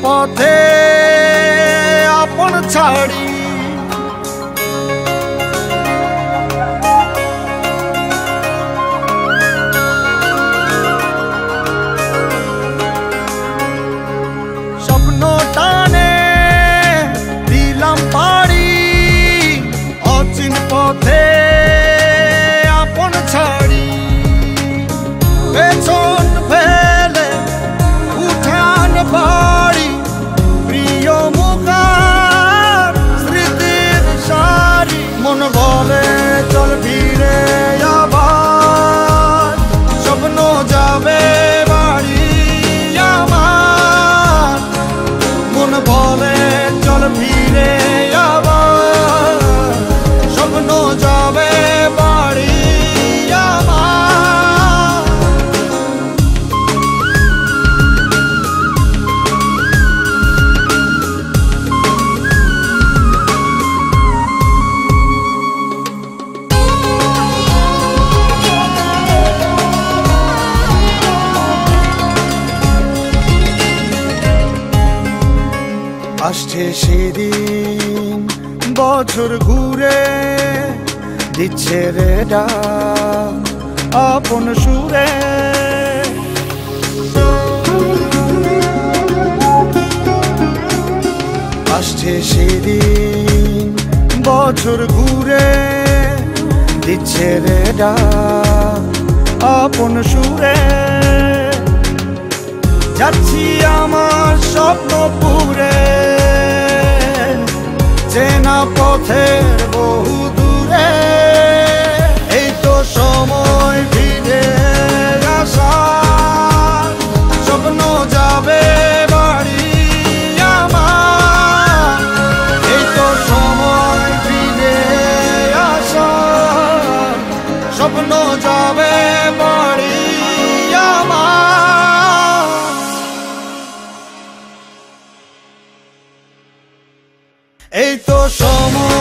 পথে আপন ছাড়ি স্বপ্ন টানে দিলাম পাড়ি অচিন পথে আপন ছাড়ি পেছন ফেলে উঠান বাড়ি প্রিয় মুখার স্মৃতির সারি মন বলে চল ফিরে আবার স্বপ্ন যাবে বাড়ি আমার মন বলে চল ফিরে আবার স্বপ্ন যাবে বাড়ি আমার আসছে সেদিন বছর ঘুরে দিচ্ছে রে ডাক আপন সুরে আসছে সেদিন বছর ঘুরে দিচ্ছে রে ডাক আপন সুরে যাচ্ছি আমার স্বপ্ন পুরে চেনা পথের বহু দূরে এই তো সময় ফিরে আসার স্বপ্ন যাবে বাড়ি আমার এই তো সময় ফিরে আসার স্বপ্ন যাবে বাড়ি আমার এই তো সময়